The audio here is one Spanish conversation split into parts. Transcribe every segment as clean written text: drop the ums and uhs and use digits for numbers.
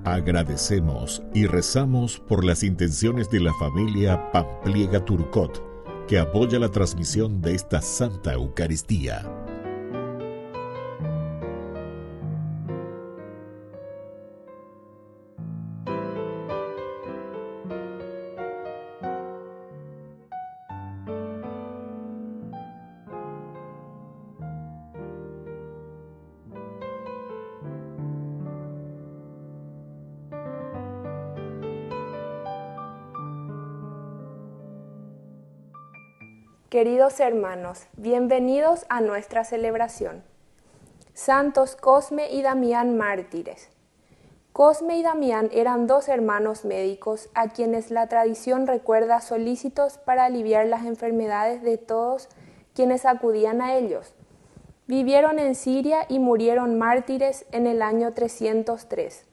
Agradecemos y rezamos por las intenciones de la familia Pampliega Turcot, que apoya la transmisión de esta Santa Eucaristía. Queridos hermanos, bienvenidos a nuestra celebración. Santos Cosme y Damián mártires. Cosme y Damián eran dos hermanos médicos a quienes la tradición recuerda solícitos para aliviar las enfermedades de todos quienes acudían a ellos. Vivieron en Siria y murieron mártires en el año 303.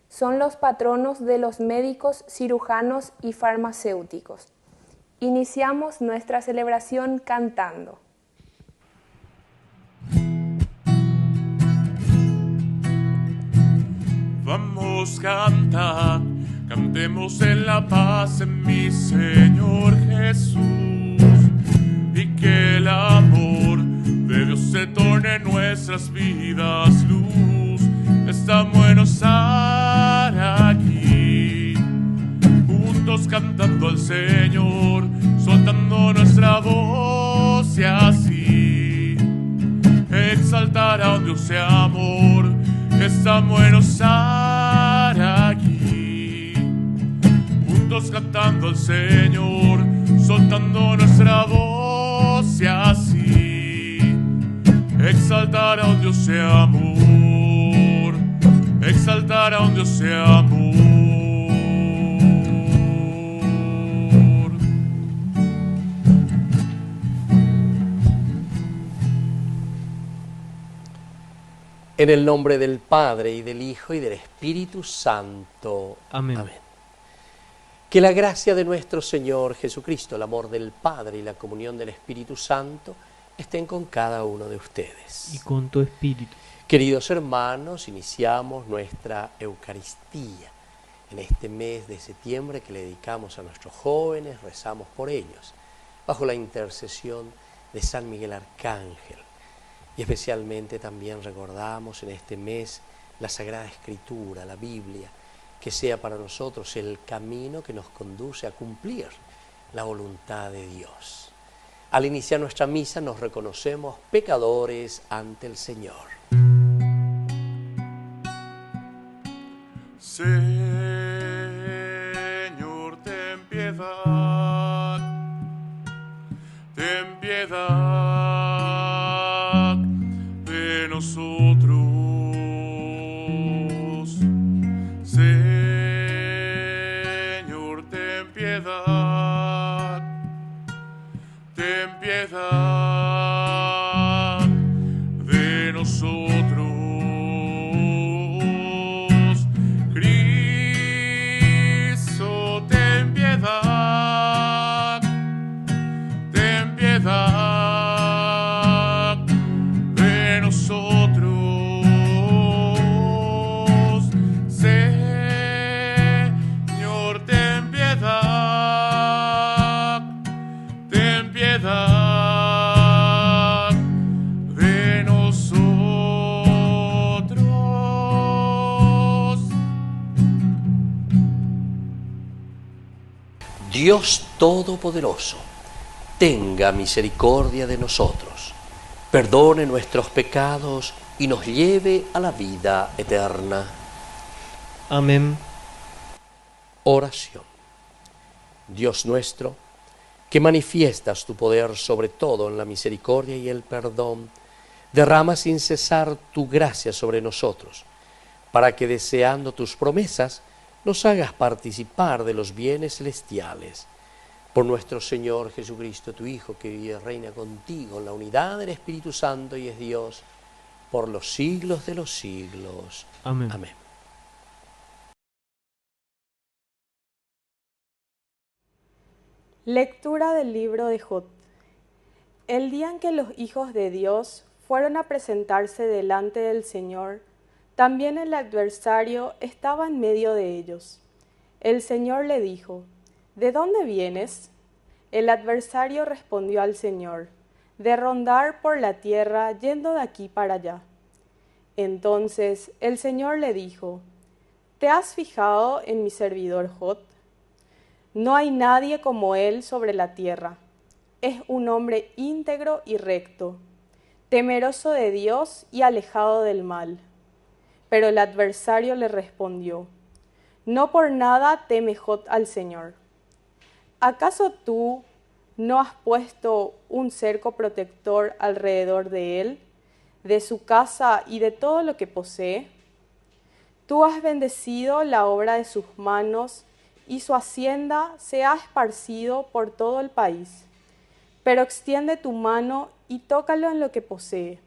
Son los patronos de los médicos, cirujanos y farmacéuticos. Iniciamos nuestra celebración cantando. Vamos cantar, cantemos en la paz en mi Señor Jesús, y que el amor de Dios se torne en nuestras vidas luz. Estamos en estar aquí, juntos cantando al Señor, soltando nuestra voz y así exaltar a un Dios de amor. Estamos en estar aquí, juntos cantando al Señor, soltando nuestra voz y así exaltar a un Dios de amor, exaltar a un Dios de amor. En el nombre del Padre, y del Hijo, y del Espíritu Santo. Amén. Amén. Que la gracia de nuestro Señor Jesucristo, el amor del Padre y la comunión del Espíritu Santo estén con cada uno de ustedes. Y con tu espíritu. Queridos hermanos, iniciamos nuestra Eucaristía. En este mes de septiembre que le dedicamos a nuestros jóvenes, rezamos por ellos, bajo la intercesión de San Miguel Arcángel. Y especialmente también recordamos en este mes la Sagrada Escritura, la Biblia, que sea para nosotros el camino que nos conduce a cumplir la voluntad de Dios. Al iniciar nuestra misa nos reconocemos pecadores ante el Señor. Señor, ten piedad, ten piedad de nosotros. Señor, ten piedad, ten piedad de nosotros. Cristo, ten piedad, ten piedad de nosotros. Señor, ten piedad, ten piedad de nosotros. Dios Todopoderoso, tenga misericordia de nosotros, perdone nuestros pecados y nos lleve a la vida eterna. Amén. Oración. Dios nuestro, que manifiestas tu poder sobre todo en la misericordia y el perdón, derrama sin cesar tu gracia sobre nosotros, para que deseando tus promesas nos hagas participar de los bienes celestiales. Por nuestro Señor Jesucristo, tu Hijo, que vive y reina contigo en la unidad del Espíritu Santo y es Dios, por los siglos de los siglos. Amén. Amén. Lectura del libro de Job. El día en que los hijos de Dios fueron a presentarse delante del Señor, También el adversario estaba en medio de ellos. El Señor le dijo, ¿de dónde vienes? El adversario respondió al Señor, de rondar por la tierra yendo de aquí para allá. Entonces el Señor le dijo, ¿te has fijado en mi servidor Job? No hay nadie como él sobre la tierra. Es un hombre íntegro y recto, temeroso de Dios y alejado del mal. Pero el adversario le respondió, no por nada teme Job al Señor. ¿Acaso tú no has puesto un cerco protector alrededor de él, de su casa y de todo lo que posee? Tú has bendecido la obra de sus manos y su hacienda se ha esparcido por todo el país. Pero extiende tu mano y tócalo en lo que posee.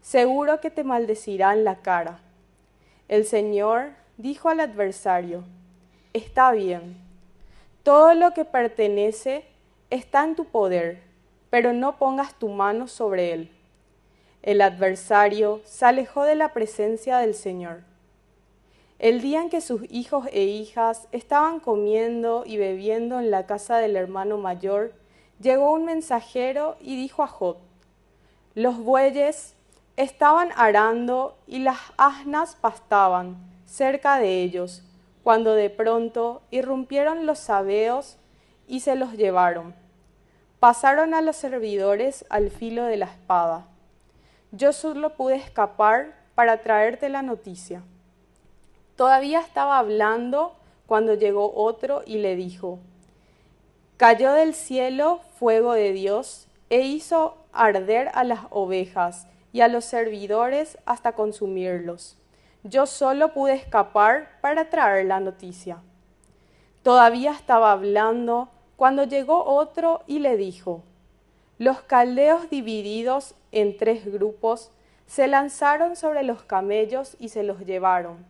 Seguro que te maldecirá en la cara. El Señor dijo al adversario, está bien, todo lo que pertenece está en tu poder, pero no pongas tu mano sobre él. El adversario se alejó de la presencia del Señor. El día en que sus hijos e hijas estaban comiendo y bebiendo en la casa del hermano mayor, llegó un mensajero y dijo a Job, los bueyes estaban arando y las asnas pastaban cerca de ellos, cuando de pronto irrumpieron los sabeos y se los llevaron. Pasaron a los servidores al filo de la espada. Yo solo pude escapar para traerte la noticia. Todavía estaba hablando cuando llegó otro y le dijo, cayó del cielo fuego de Dios e hizo arder a las ovejas y a los servidores hasta consumirlos. Yo solo pude escapar para traer la noticia. Todavía estaba hablando cuando llegó otro y le dijo, los caldeos divididos en 3 grupos se lanzaron sobre los camellos y se los llevaron,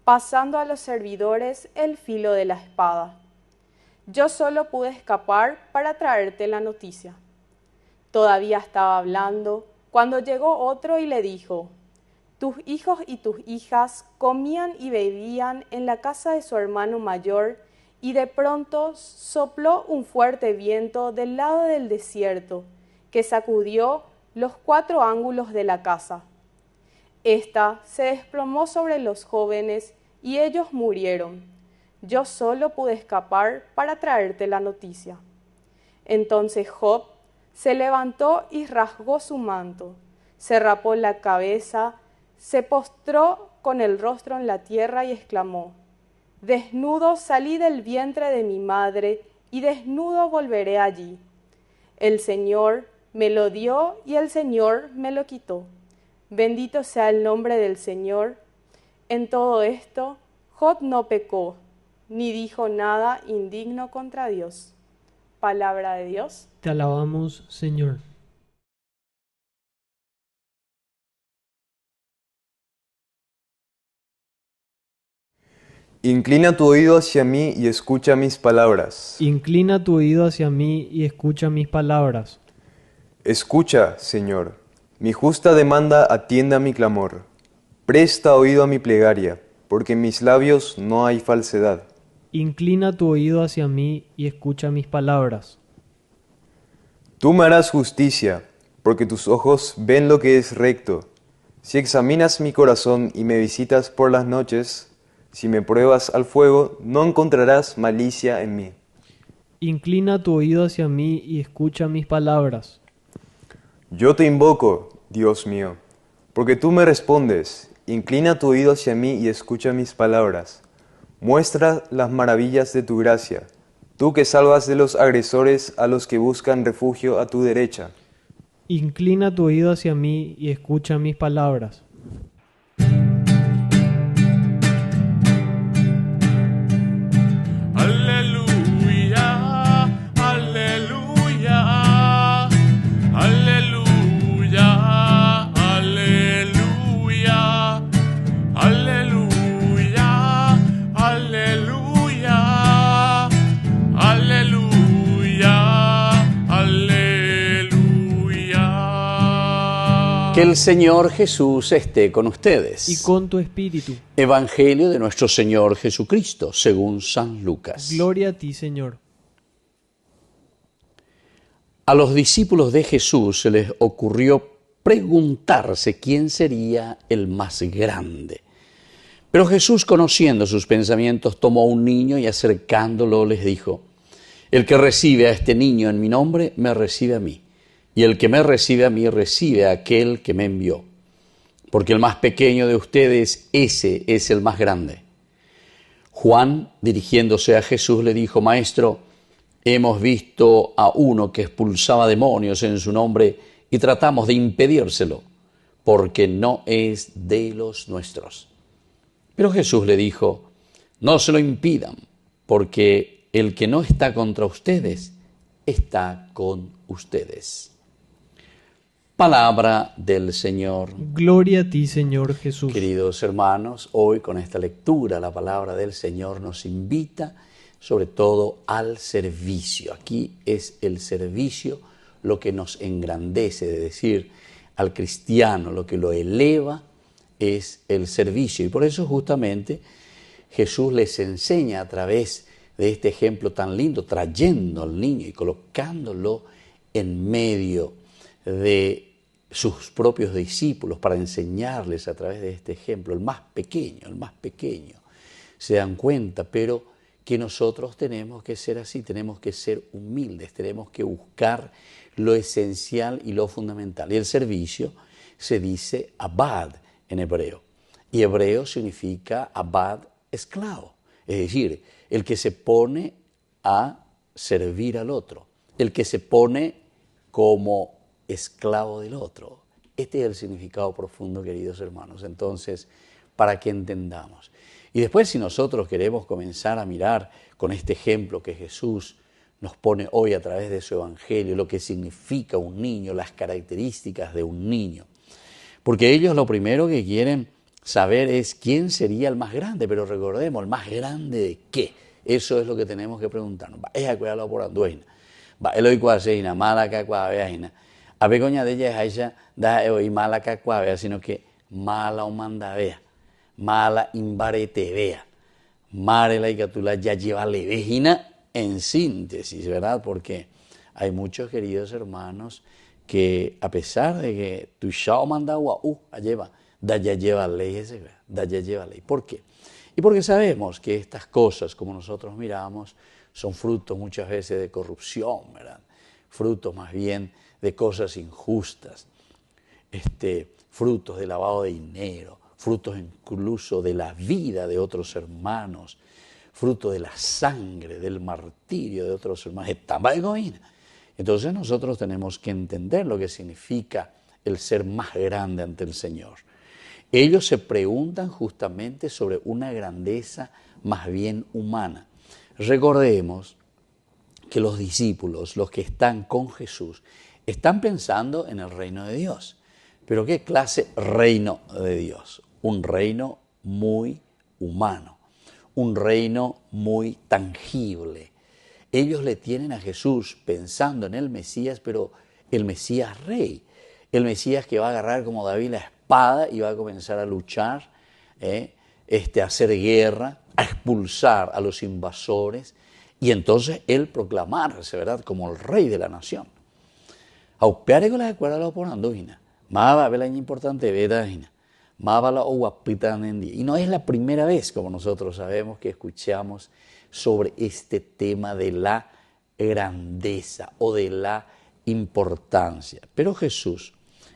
pasando a los servidores el filo de la espada. Yo solo pude escapar para traerte la noticia. Todavía estaba hablando cuando llegó otro y le dijo, tus hijos y tus hijas comían y bebían en la casa de su hermano mayor, y de pronto sopló un fuerte viento del lado del desierto, que sacudió los 4 ángulos de la casa. Esta se desplomó sobre los jóvenes y ellos murieron. Yo solo pude escapar para traerte la noticia. Entonces Job se levantó y rasgó su manto, se rapó la cabeza, se postró con el rostro en la tierra y exclamó, desnudo salí del vientre de mi madre y desnudo volveré allí. El Señor me lo dio y el Señor me lo quitó. Bendito sea el nombre del Señor. En todo esto, Job no pecó, ni dijo nada indigno contra Dios. Palabra de Dios. Te alabamos, Señor. Inclina tu oído hacia mí y escucha mis palabras. Inclina tu oído hacia mí y escucha mis palabras. Escucha, Señor, mi justa demanda atiende a mi clamor. Presta oído a mi plegaria, porque en mis labios no hay falsedad. Inclina tu oído hacia mí y escucha mis palabras. Tú me harás justicia, porque tus ojos ven lo que es recto. Si examinas mi corazón y me visitas por las noches, si me pruebas al fuego, no encontrarás malicia en mí. Inclina tu oído hacia mí y escucha mis palabras. Yo te invoco, Dios mío, porque tú me respondes. Inclina tu oído hacia mí y escucha mis palabras. Muestra las maravillas de tu gracia, tú que salvas de los agresores a los que buscan refugio a tu derecha. Inclina tu oído hacia mí y escucha mis palabras. Aleluya, aleluya, aleluya, aleluya, aleluya, aleluya, aleluya, aleluya. Que el Señor Jesús esté con ustedes. y con tu espíritu. Evangelio de nuestro Señor Jesucristo, según San Lucas. Gloria a ti, Señor. A los discípulos de Jesús se les ocurrió preguntarse quién sería el más grande. Pero Jesús, conociendo sus pensamientos, tomó un niño y acercándolo les dijo: el que recibe a este niño en mi nombre, me recibe a mí. Y el que me recibe a mí, recibe a aquel que me envió. Porque el más pequeño de ustedes, ese es el más grande. Juan, dirigiéndose a Jesús, le dijo: Maestro, hemos visto a uno que expulsaba demonios en su nombre y tratamos de impedírselo, porque no es de los nuestros. Pero Jesús le dijo: no se lo impidan, porque el que no está contra ustedes, está con ustedes. Palabra del Señor. Gloria a ti, Señor Jesús. Queridos hermanos, hoy con esta lectura la palabra del Señor nos invita sobre todo al servicio. Aquí es el servicio lo que nos engrandece, es decir, al cristiano lo que lo eleva es el servicio. Y por eso justamente Jesús les enseña a través de este ejemplo tan lindo, trayendo al niño y colocándolo en medio de sus propios discípulos para enseñarles a través de este ejemplo, el más pequeño, se dan cuenta, pero que nosotros tenemos que ser así, tenemos que ser humildes, tenemos que buscar lo esencial y lo fundamental. Y el servicio se dice abad en hebreo, y hebreo significa abad, esclavo, es decir, el que se pone a servir al otro, el que se pone como esclavo del otro. Este es el significado profundo, queridos hermanos, entonces, para que entendamos. Y después, si nosotros queremos comenzar a mirar con este ejemplo que Jesús nos pone hoy a través de su Evangelio, lo que significa un niño, las características de un niño. Porque ellos lo primero que quieren saber es quién sería el más grande, pero recordemos, ¿el más grande de qué? Eso es lo que tenemos que preguntarnos. Es a cuidarlo por anduina. El hoy cuaseina, mala cacuaveina. A ver, coña de ella es ella, da hoy mala cacuavea, sino que mala o mandavea. Mala imbarete vea, mare la icatula ya lleva levejina en síntesis, ¿verdad? Porque hay muchos queridos hermanos que a pesar de que tu shao mandagua lleva, da ya lleva ley ese, da ya lleva ley. ¿Por qué? Y porque sabemos que estas cosas, como nosotros miramos, son frutos muchas veces de corrupción, ¿verdad? Frutos más bien de cosas injustas, frutos de lavado de dinero, frutos incluso de la vida de otros hermanos, fruto de la sangre, del martirio de otros hermanos. Entonces nosotros tenemos que entender lo que significa el ser más grande ante el Señor. Ellos se preguntan justamente sobre una grandeza más bien humana. Recordemos que los discípulos, los que están con Jesús, están pensando en el reino de Dios. ¿Pero qué clase reino de Dios? Un reino muy humano, un reino muy tangible. Ellos le tienen a Jesús pensando en el Mesías, pero el Mesías rey, el Mesías que va a agarrar como David la espada y va a comenzar a luchar, a hacer guerra, a expulsar a los invasores y entonces él proclamarse, ¿verdad?, como el rey de la nación. Aupeare con la escuela la oponandovina, más va a ver la importante vedajina. Y no es la primera vez, como nosotros sabemos, que escuchamos sobre este tema de la grandeza o de la importancia. Pero Jesús,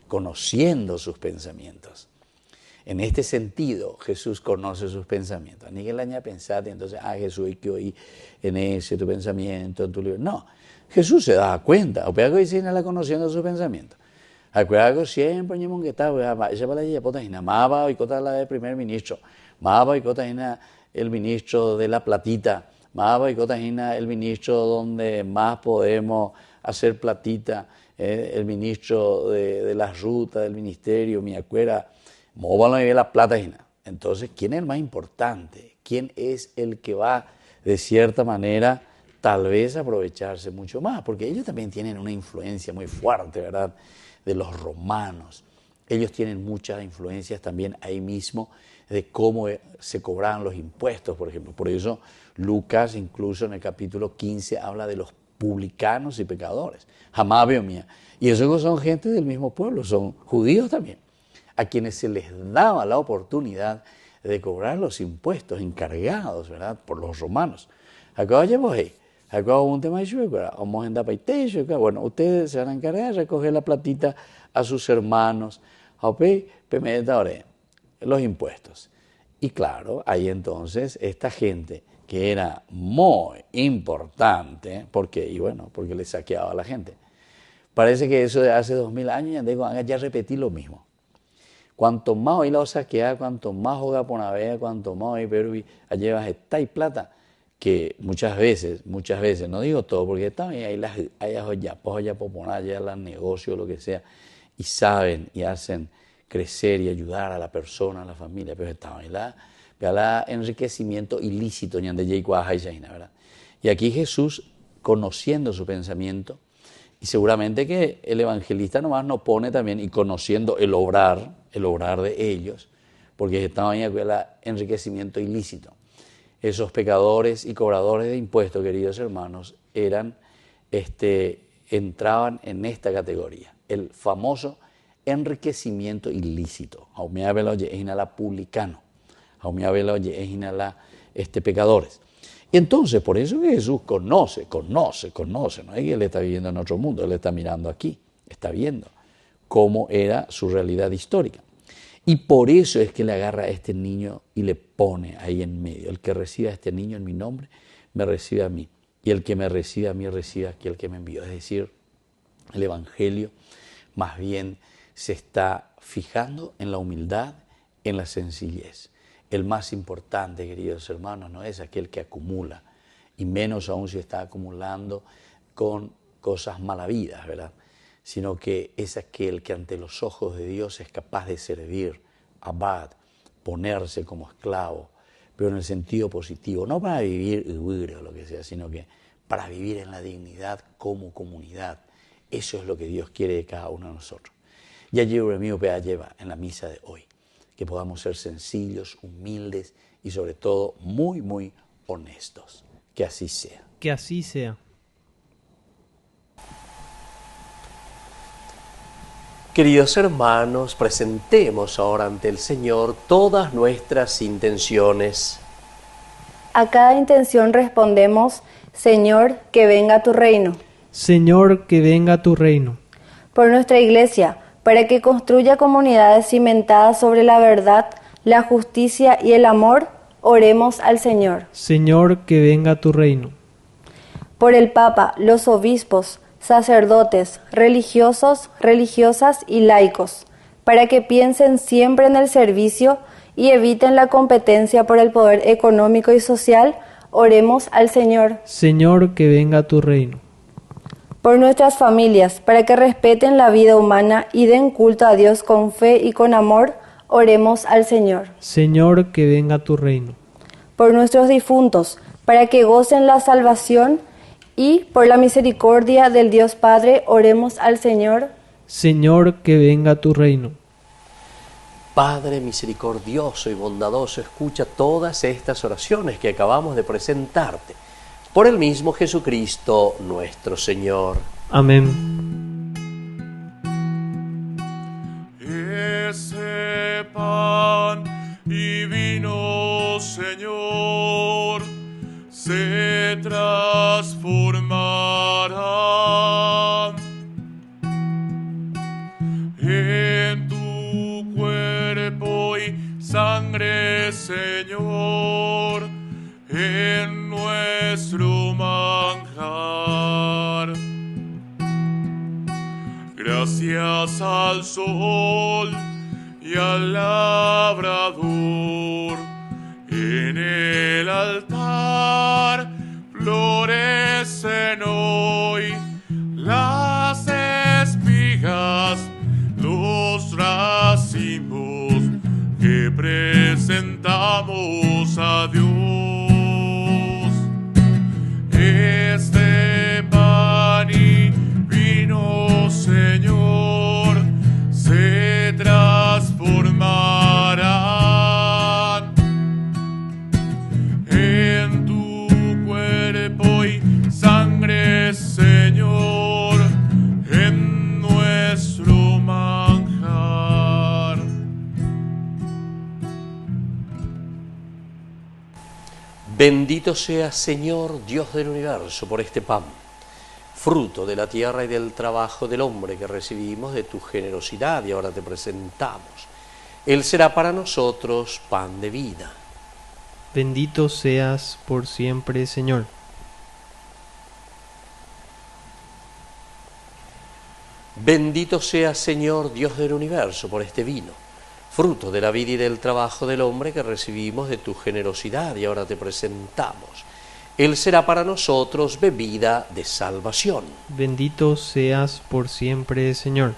conociendo sus pensamientos, en este sentido, Jesús conoce sus pensamientos. Ni que le haya pensado, entonces, Jesús, hay que oír en ese tu pensamiento, en tu libro. No, Jesús se da cuenta, o pega que dice, la conociendo sus pensamientos. Acuérdate siempre ñemon que está, ella para ella potagina, maba y cota la del primer ministro, maba y cotagina el ministro de la platita, maba y cotagina el ministro donde más podemos hacer platita, el ministro de las rutas del ministerio, mi acuerda, móvalo y ve la platagina. Entonces, ¿quién es el más importante? ¿Quién es el que va, de cierta manera, tal vez aprovecharse mucho más? Porque ellos también tienen una influencia muy fuerte, ¿verdad?, de los romanos. Ellos tienen muchas influencias también ahí mismo de cómo se cobraban los impuestos, por ejemplo. Por eso Lucas, incluso en el capítulo 15, habla de los publicanos y pecadores. Jamás veo mía. Y esos son gente del mismo pueblo, son judíos también, a quienes se les daba la oportunidad de cobrar los impuestos encargados, ¿verdad?, por los romanos. Acá vayamos ahí. Acá un tema de vamos en Dapaitecho. Bueno, ustedes se van a encargar de recoger la platita a sus hermanos, los impuestos. Y claro, ahí entonces esta gente que era muy importante, porque le saqueaba a la gente. Parece que eso de hace 2000 años ya repetí lo mismo. Cuanto más hoy la saquear, cuanto más juega por navega, cuanto más hoy Perú llevas esta y plata, que muchas veces, no digo todo, porque también hay las negocios, lo que sea, y saben y hacen crecer y ayudar a la persona, a la familia, pero está ahí la enriquecimiento ilícito, ¿verdad? Y aquí Jesús, conociendo su pensamiento, y seguramente que el evangelista nomás nos pone también, y conociendo el obrar de ellos, porque estaba ahí el enriquecimiento ilícito. Esos pecadores y cobradores de impuestos, queridos hermanos, entraban en esta categoría, el famoso enriquecimiento ilícito. Publicano, pecadores. Y entonces, por eso que Jesús conoce, no es que Él está viviendo en otro mundo, Él está mirando aquí, está viendo cómo era su realidad histórica. Y por eso es que le agarra a este niño y le pone ahí en medio. El que reciba a este niño en mi nombre, me recibe a mí. Y el que me recibe a mí, recibe a aquel que me envió. Es decir, el Evangelio más bien se está fijando en la humildad, en la sencillez. El más importante, queridos hermanos, no es aquel que acumula, y menos aún si está acumulando con cosas malavidas, ¿verdad?, sino que es aquel que ante los ojos de Dios es capaz de servir, abad, ponerse como esclavo, pero en el sentido positivo, no para vivir o lo que sea, sino que para vivir en la dignidad como comunidad. Eso es lo que Dios quiere de cada uno de nosotros. Y allí mío lleva en la misa de hoy, que podamos ser sencillos, humildes y sobre todo muy, muy honestos. Que así sea. Que así sea. Queridos hermanos, presentemos ahora ante el Señor todas nuestras intenciones. A cada intención respondemos: Señor, que venga tu reino. Señor, que venga tu reino. Por nuestra Iglesia, para que construya comunidades cimentadas sobre la verdad, la justicia y el amor, oremos al Señor. Señor, que venga tu reino. Por el Papa, los obispos, sacerdotes, religiosos, religiosas y laicos, para que piensen siempre en el servicio y eviten la competencia por el poder económico y social, oremos al Señor. Señor, que venga tu reino. Por nuestras familias, para que respeten la vida humana y den culto a Dios con fe y con amor, oremos al Señor. Señor, que venga tu reino. Por nuestros difuntos, para que gocen la salvación, y por la misericordia del Dios Padre, oremos al Señor. Señor, que venga tu reino. Padre misericordioso y bondadoso, escucha todas estas oraciones que acabamos de presentarte. Por el mismo Jesucristo nuestro Señor. Amén. Ese pan y vino, Señor, se transformarán en tu cuerpo y sangre, Señor, en nuestro manjar. Gracias al sol y al labrador, en el altar florecen hoy las espigas, los racimos que presentamos a Dios. Este pan y vino, Señor, se trae hoy sangre, Señor, en nuestro manjar. Bendito sea, Señor, Dios del universo, por este pan, fruto de la tierra y del trabajo del hombre que recibimos de tu generosidad y ahora te presentamos. Él será para nosotros pan de vida. Bendito seas por siempre, Señor. Bendito sea, Señor, Dios del universo, por este vino, fruto de la vida y del trabajo del hombre que recibimos de tu generosidad y ahora te presentamos. Él será para nosotros bebida de salvación. Bendito seas por siempre, Señor.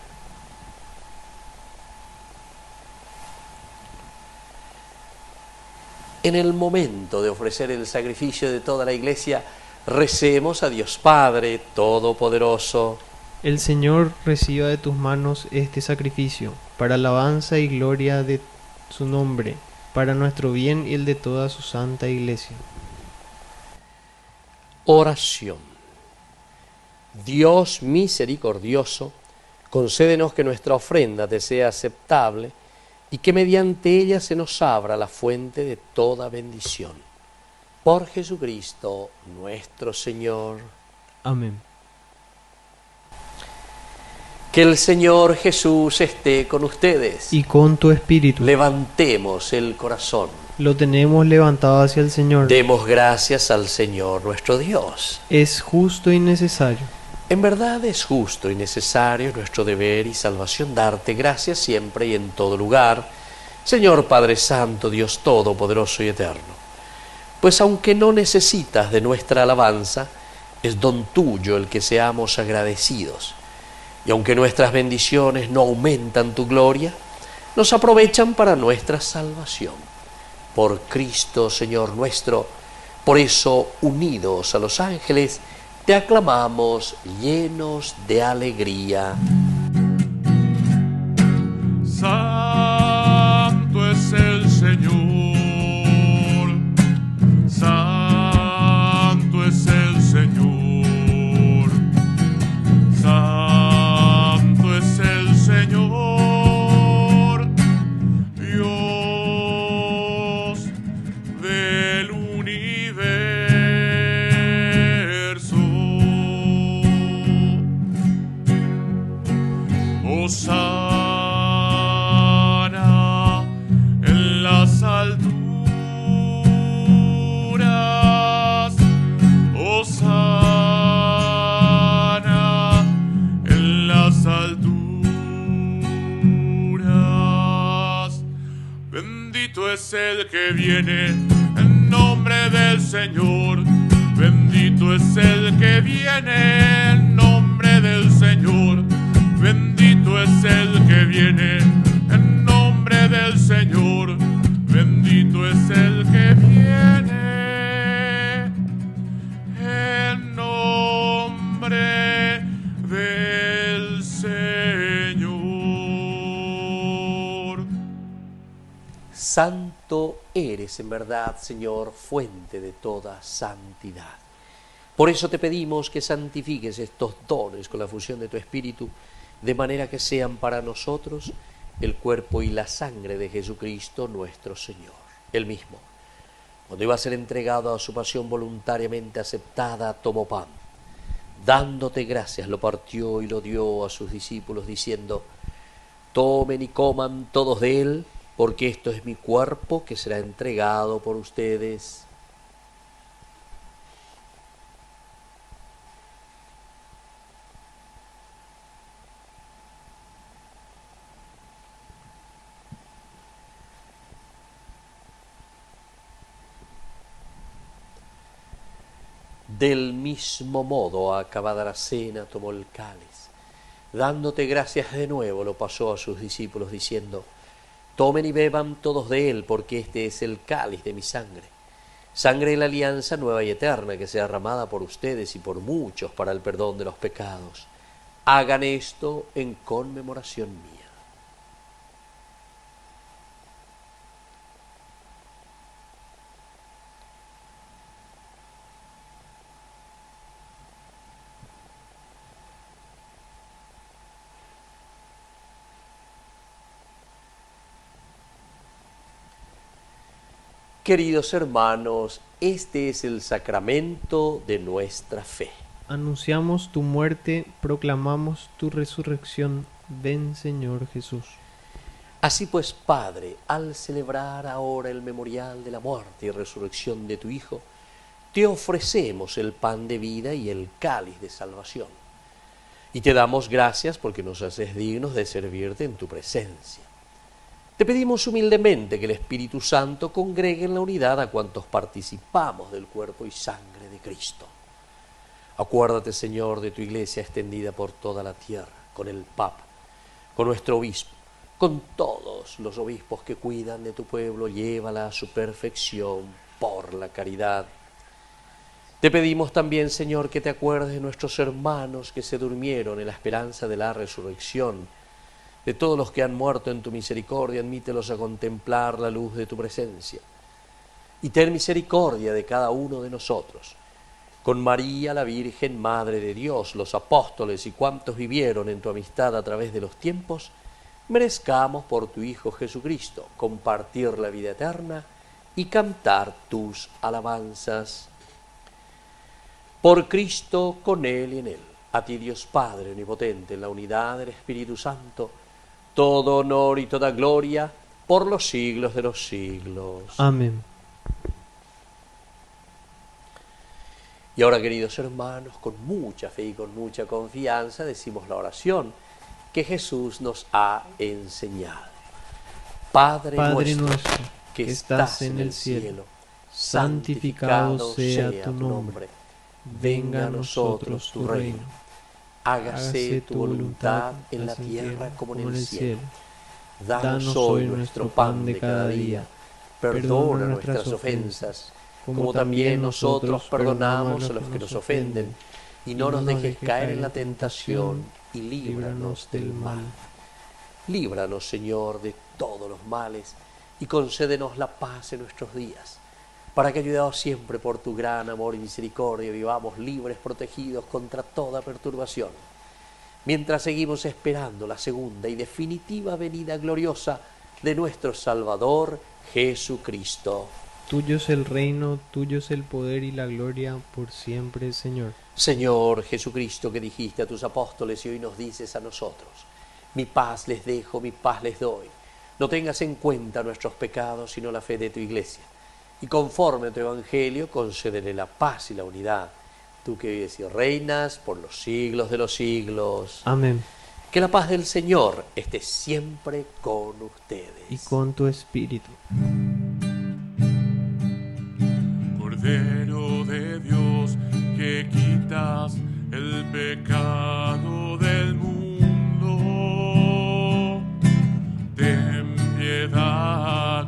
En el momento de ofrecer el sacrificio de toda la Iglesia, recemos a Dios Padre Todopoderoso. El Señor reciba de tus manos este sacrificio, para alabanza y gloria de su nombre, para nuestro bien y el de toda su santa Iglesia. Oración. Dios misericordioso, concédenos que nuestra ofrenda te sea aceptable y que mediante ella se nos abra la fuente de toda bendición. Por Jesucristo nuestro Señor. Amén. Que el Señor Jesús esté con ustedes. Y con tu espíritu. Levantemos el corazón. Lo tenemos levantado hacia el Señor. Demos gracias al Señor nuestro Dios. Es justo y necesario. En verdad es justo y necesario, nuestro deber y salvación, darte gracias siempre y en todo lugar, Señor Padre Santo, Dios Todopoderoso y Eterno. Pues aunque no necesitas de nuestra alabanza, es don tuyo el que seamos agradecidos. Y aunque nuestras bendiciones no aumentan tu gloria, nos aprovechan para nuestra salvación. Por Cristo, Señor nuestro, por eso, unidos a los ángeles, te aclamamos llenos de alegría. Santo es el Señor, santo es el Señor, santo es el Señor, Dios del universo. Hosana en las alturas, hosana en las alturas. Bendito es el que viene en nombre del Señor, bendito es el que viene en nombre del Señor. Bendito es el que viene en nombre del Señor. Bendito es el que viene en nombre del Señor. Santo eres en verdad, Señor, fuente de toda santidad. Por eso te pedimos que santifiques estos dones con la fusión de tu Espíritu, de manera que sean para nosotros el cuerpo y la sangre de Jesucristo nuestro Señor. Él mismo, cuando iba a ser entregado a su pasión voluntariamente aceptada, tomó pan. Dándote gracias, lo partió y lo dio a sus discípulos, diciendo: tomen y coman todos de él, porque esto es mi cuerpo que será entregado por ustedes. Del mismo modo, acabada la cena, tomó el cáliz. Dándote gracias de nuevo, lo pasó a sus discípulos, diciendo: tomen y beban todos de él, porque este es el cáliz de mi sangre. Sangre de la alianza nueva y eterna, que sea derramada por ustedes y por muchos para el perdón de los pecados. Hagan esto en conmemoración mía. Queridos hermanos, este es el sacramento de nuestra fe. Anunciamos tu muerte, proclamamos tu resurrección. Ven, Señor Jesús. Así pues, Padre, al celebrar ahora el memorial de la muerte y resurrección de tu Hijo, te ofrecemos el pan de vida y el cáliz de salvación. Y te damos gracias porque nos haces dignos de servirte en tu presencia. Te pedimos humildemente que el Espíritu Santo congregue en la unidad a cuantos participamos del cuerpo y sangre de Cristo. Acuérdate, Señor, de tu Iglesia extendida por toda la tierra, con el Papa, con nuestro obispo, con todos los obispos que cuidan de tu pueblo, llévala a su perfección por la caridad. Te pedimos también, Señor, que te acuerdes de nuestros hermanos que se durmieron en la esperanza de la resurrección. De todos los que han muerto en tu misericordia, admítelos a contemplar la luz de tu presencia. Y ten misericordia de cada uno de nosotros. Con María, la Virgen, Madre de Dios, los apóstoles y cuantos vivieron en tu amistad a través de los tiempos, merezcamos por tu Hijo Jesucristo compartir la vida eterna y cantar tus alabanzas. Por Cristo, con Él y en Él, a ti Dios Padre omnipotente, en la unidad del Espíritu Santo, todo honor y toda gloria por los siglos de los siglos. Amén. Y ahora, queridos hermanos, con mucha fe y con mucha confianza decimos la oración que Jesús nos ha enseñado. Padre nuestro, que estás en el cielo, santificado sea tu nombre. Venga a nosotros tu reino. Hágase tu voluntad en la tierra como en el cielo. Danos hoy nuestro pan de cada día. Perdona nuestras ofensas, como también nosotros perdonamos a los que nos ofenden. Y no nos dejes caer en la tentación, y líbranos del mal. Líbranos, Señor, de todos los males, y concédenos la paz en nuestros días, para que, ayudados siempre por tu gran amor y misericordia, vivamos libres, protegidos contra toda perturbación, mientras seguimos esperando la segunda y definitiva venida gloriosa de nuestro Salvador Jesucristo. Tuyo es el reino, tuyo es el poder y la gloria por siempre, Señor. Señor Jesucristo, que dijiste a tus apóstoles y hoy nos dices a nosotros: mi paz les dejo, mi paz les doy. No tengas en cuenta nuestros pecados, sino la fe de tu Iglesia. Y conforme a tu Evangelio, concédele la paz y la unidad. Tú que vives y reinas por los siglos de los siglos. Amén. Que la paz del Señor esté siempre con ustedes. Y con tu espíritu. Cordero de Dios, que quitas el pecado del mundo, ten piedad.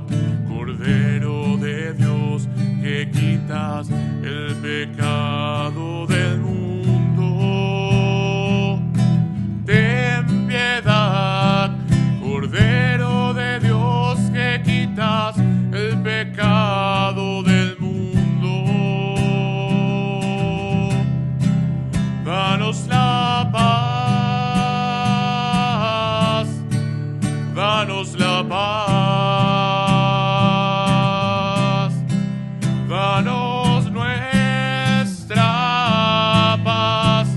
Cordero de Dios, que quitas el pecado del mundo, ten piedad. Cordero de Dios, que quitas el pecado del mundo, danos la paz, danos la paz. Danos nuestra paz,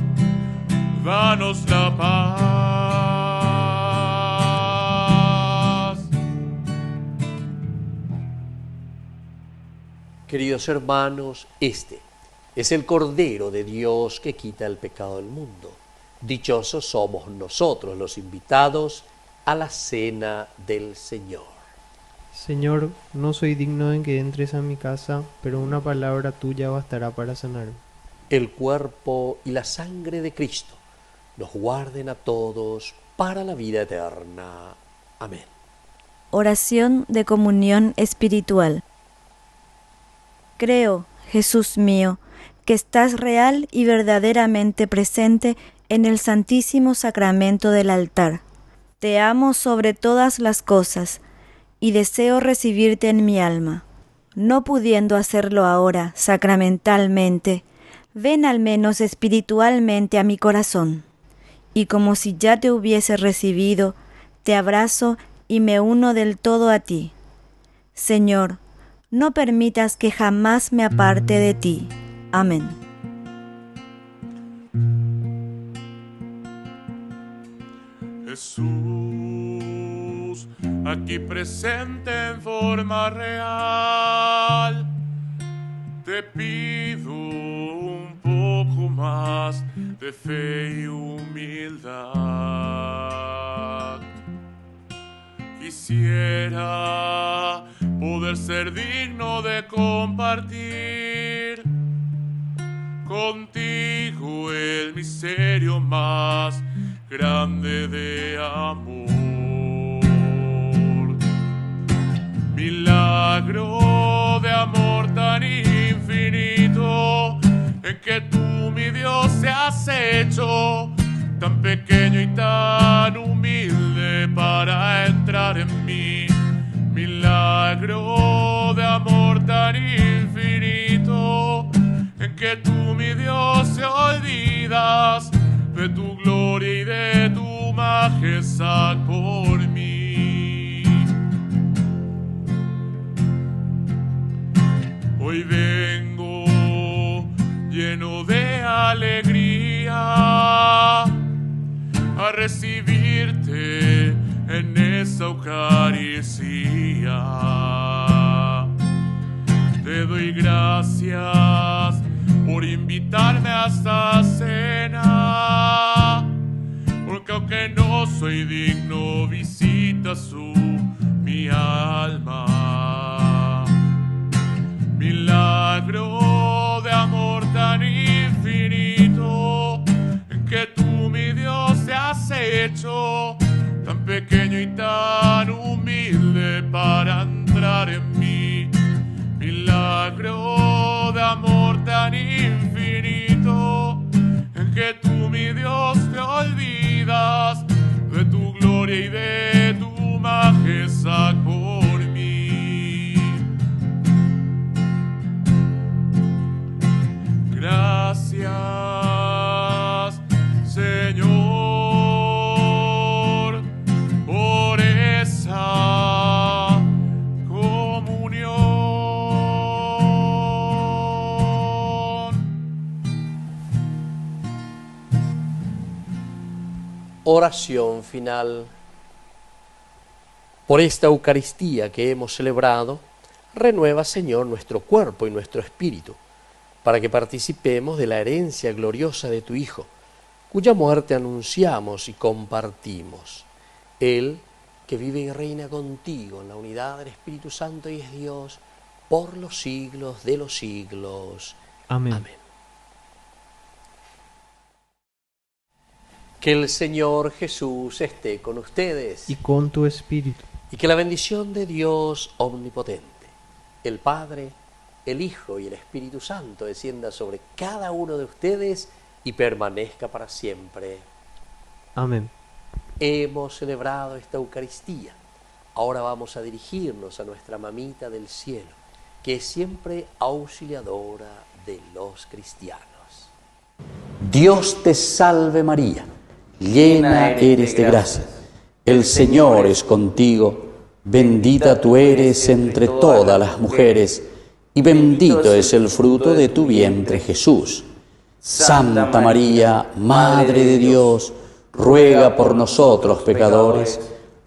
danos la paz. Queridos hermanos, este es el Cordero de Dios que quita el pecado del mundo. Dichosos somos nosotros los invitados a la cena del Señor. Señor, no soy digno en que entres a mi casa, pero una palabra tuya bastará para sanarme. El cuerpo y la sangre de Cristo nos guarden a todos para la vida eterna. Amén. Oración de comunión espiritual. Creo, Jesús mío, que estás real y verdaderamente presente en el Santísimo Sacramento del altar. Te amo sobre todas las cosas y deseo recibirte en mi alma. No pudiendo hacerlo ahora sacramentalmente, ven al menos espiritualmente a mi corazón, y como si ya te hubiese recibido, te abrazo y me uno del todo a ti. Señor, no permitas que jamás me aparte de ti. Amén. Jesús, aquí presente en forma real, te pido un poco más de fe y humildad. Quisiera poder ser digno de compartir contigo el misterio más grande de amor. Milagro de amor tan infinito, en que tú, mi Dios, te has hecho tan pequeño y tan humilde para entrar en mí. Milagro de amor tan infinito, en que tú, mi Dios, te olvidas de tu gloria y de tu majestad por mí. Hoy vengo lleno de alegría a recibirte en esta Eucaristía. Te doy gracias por invitarme a esta cena, porque aunque no soy digno, visitas tú mi alma. Milagro de amor tan infinito, en que tú, mi Dios, te has hecho tan pequeño y tan humilde para entrar en mí. Milagro de amor tan infinito, en que tú, mi Dios, te olvidas de tu gloria y de tu majestad por mí. Gracias, Señor, por esa comunión. Oración final. Por esta Eucaristía que hemos celebrado, renueva, Señor, nuestro cuerpo y nuestro espíritu, para que participemos de la herencia gloriosa de tu Hijo, cuya muerte anunciamos y compartimos. Él, que vive y reina contigo en la unidad del Espíritu Santo y es Dios, por los siglos de los siglos. Amén. Amén. Que el Señor Jesús esté con ustedes. Y con tu espíritu. Y que la bendición de Dios omnipotente, el Padre, el Hijo y el Espíritu Santo descienda sobre cada uno de ustedes y permanezca para siempre. Amén. Hemos celebrado esta Eucaristía. Ahora vamos a dirigirnos a nuestra mamita del cielo, que es siempre auxiliadora de los cristianos. Dios te salve María, llena eres de gracia. El Señor es contigo, bendita tú eres entre todas las mujeres, y bendito es el fruto de tu vientre Jesús. Santa María, Madre de Dios, ruega por nosotros pecadores,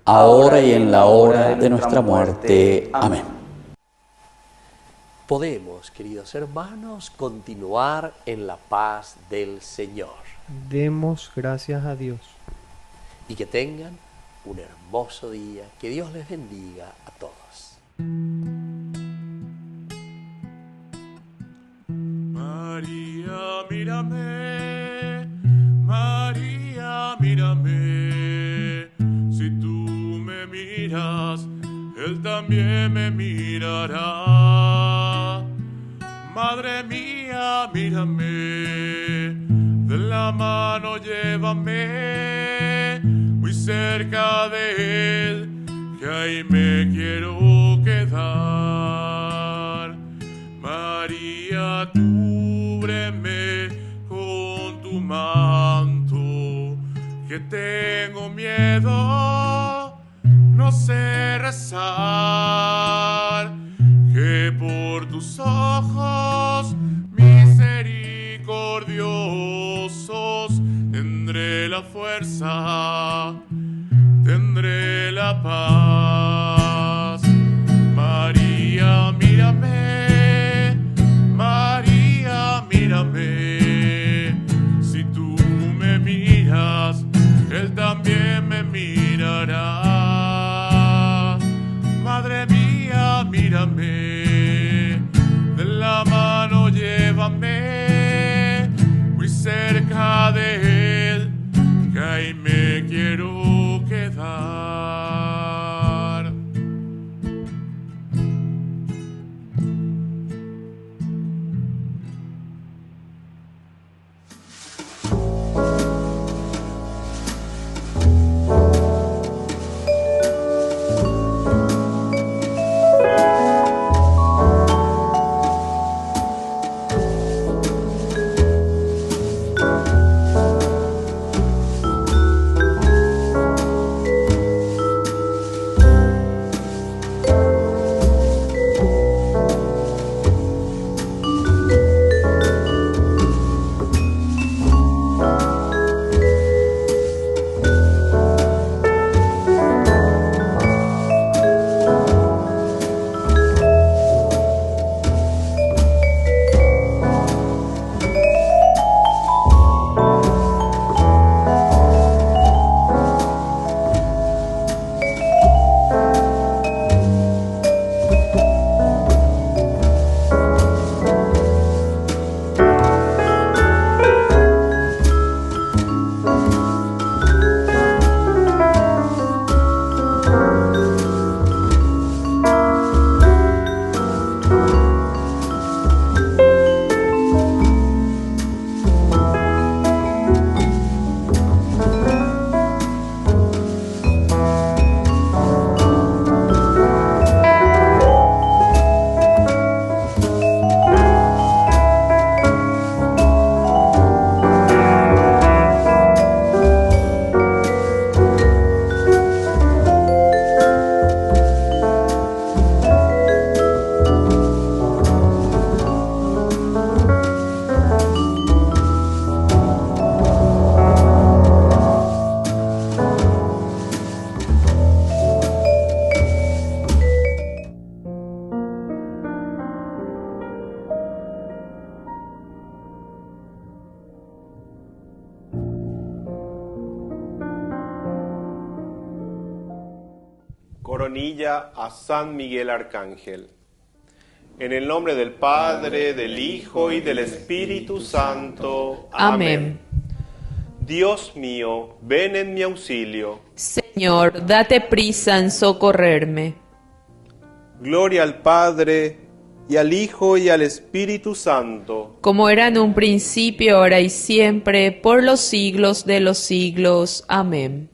ahora y en la hora de nuestra muerte. Amén. Podemos, queridos hermanos, continuar en la paz del Señor. Demos gracias a Dios. Y que tengan un hermoso día. Que Dios les bendiga a todos. María, mírame, María, mírame, si tú me miras, Él también me mirará. Madre mía, mírame, de la mano llévame, muy cerca de Él, que ahí me quiero quedar. María, cúbreme con tu manto, que tengo miedo, no sé rezar, que ojos misericordiosos, tendré la fuerza, tendré la paz. María, mírame, María, mírame, si tú me miras, Él también me mirará. Madre mía, mírame, de la mano llévame, muy cerca de Él, que ahí me quiero quedar. Coronilla a San Miguel Arcángel. En el nombre del Padre, del Hijo y del Espíritu Santo. Amén. Dios mío, ven en mi auxilio. Señor, date prisa en socorrerme. Gloria al Padre, y al Hijo y al Espíritu Santo. Como era en un principio, ahora y siempre, por los siglos de los siglos. Amén.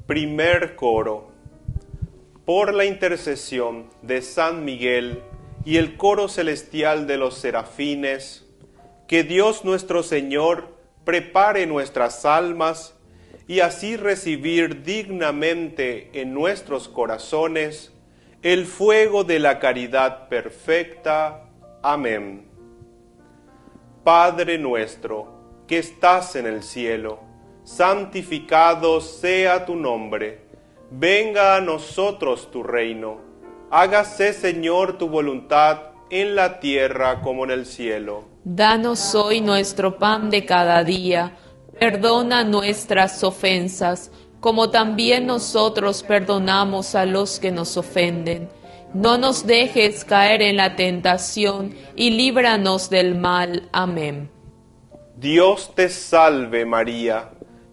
Primer coro. Por la intercesión de San Miguel y el coro celestial de los serafines, que Dios nuestro Señor prepare nuestras almas y así recibir dignamente en nuestros corazones el fuego de la caridad perfecta. Amén. Padre nuestro, que estás en el cielo, santificado sea tu nombre. Venga a nosotros tu reino. Hágase, Señor, tu voluntad en la tierra como en el cielo. Danos hoy nuestro pan de cada día. Perdona nuestras ofensas, como también nosotros perdonamos a los que nos ofenden. No nos dejes caer en la tentación y líbranos del mal. Amén. Dios te salve, María,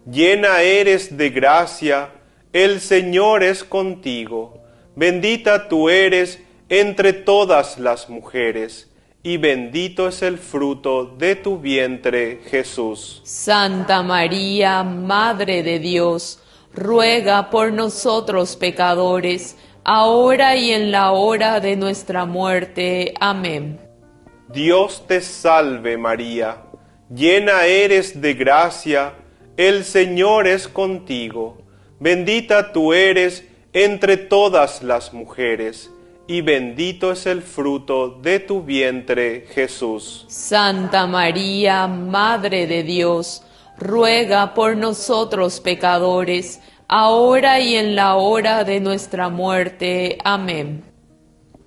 llena eres de gracia, el Señor es contigo. Bendita tú eres entre todas las mujeres, y bendito es el fruto de tu vientre, Jesús. Santa María, Madre de Dios, ruega por nosotros pecadores, ahora y en la hora de nuestra muerte. Amén. Dios te salve, María, llena eres de gracia, el Señor es contigo. Bendita tú eres entre todas las mujeres, y bendito es el fruto de tu vientre, Jesús. Santa María, Madre de Dios, ruega por nosotros pecadores, ahora y en la hora de nuestra muerte. Amén.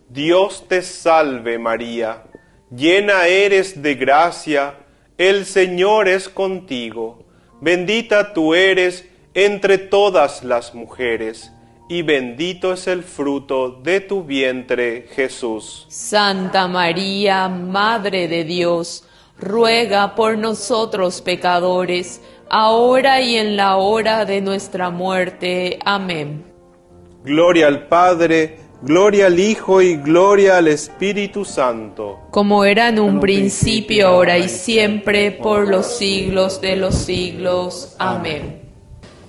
Dios te salve María, llena eres de gracia, el Señor es contigo. Bendita tú eres entre todas las mujeres, y bendito es el fruto de tu vientre, Jesús. Santa María, Madre de Dios, ruega por nosotros pecadores, ahora y en la hora de nuestra muerte. Amén. Gloria al Padre, gloria al Hijo y gloria al Espíritu Santo. Como era en un principio, ahora y siempre, por los siglos de los siglos. Amén.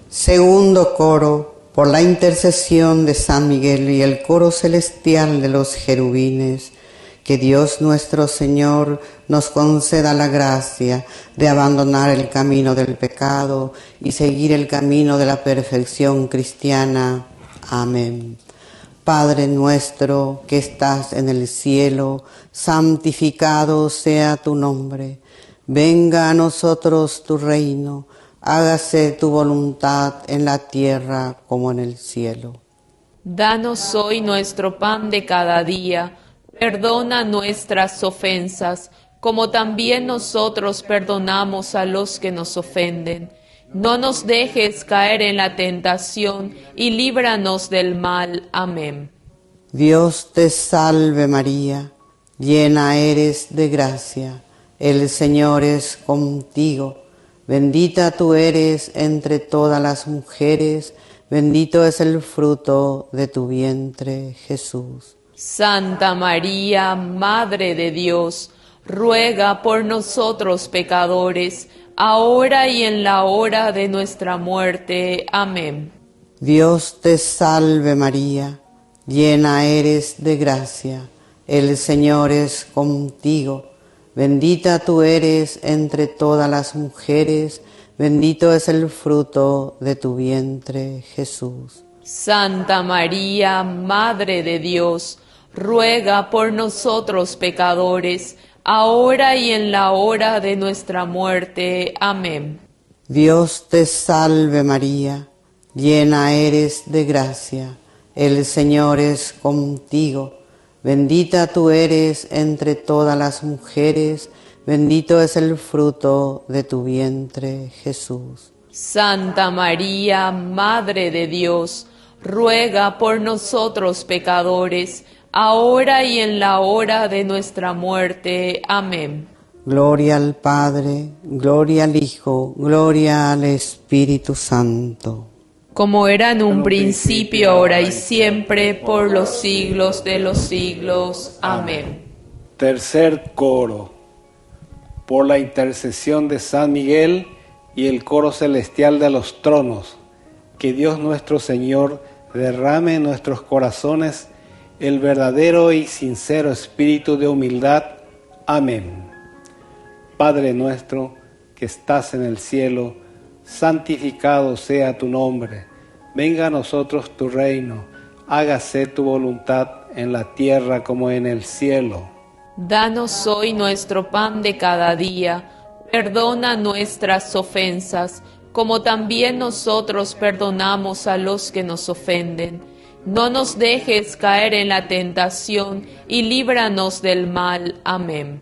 Segundo coro, por la intercesión de San Miguel y el coro celestial de los querubines, que Dios nuestro Señor nos conceda la gracia de abandonar el camino del pecado y seguir el camino de la perfección cristiana. Amén. Padre nuestro que estás en el cielo, santificado sea tu nombre. Venga a nosotros tu reino. Hágase tu voluntad en la tierra como en el cielo. Danos hoy nuestro pan de cada día. Perdona nuestras ofensas, como también nosotros perdonamos a los que nos ofenden. No nos dejes caer en la tentación y líbranos del mal. Amén. Dios te salve María, llena eres de gracia. El Señor es contigo. Bendita tú eres entre todas las mujeres, bendito es el fruto de tu vientre, Jesús. Santa María, Madre de Dios, ruega por nosotros pecadores, ahora y en la hora de nuestra muerte. Amén. Dios te salve María, llena eres de gracia, el Señor es contigo. Bendita tú eres entre todas las mujeres, bendito es el fruto de tu vientre, Jesús. Santa María, Madre de Dios, ruega por nosotros pecadores, ahora y en la hora de nuestra muerte. Amén. Dios te salve María, llena eres de gracia, el Señor es contigo. Bendita tú eres entre todas las mujeres, bendito es el fruto de tu vientre, Jesús. Santa María, Madre de Dios, ruega por nosotros pecadores, ahora y en la hora de nuestra muerte. Amén. Gloria al Padre, gloria al Hijo, gloria al Espíritu Santo. Como era en un principio, ahora y siempre, por los siglos de los siglos. Amén. Tercer coro. Por la intercesión de San Miguel y el coro celestial de los tronos, que Dios nuestro Señor derrame en nuestros corazones el verdadero y sincero espíritu de humildad. Amén. Padre nuestro, que estás en el cielo, santificado sea tu nombre. Venga a nosotros tu reino. Hágase tu voluntad en la tierra como en el cielo. Danos hoy nuestro pan de cada día. Perdona nuestras ofensas, como también nosotros perdonamos a los que nos ofenden. No nos dejes caer en la tentación y líbranos del mal. Amén.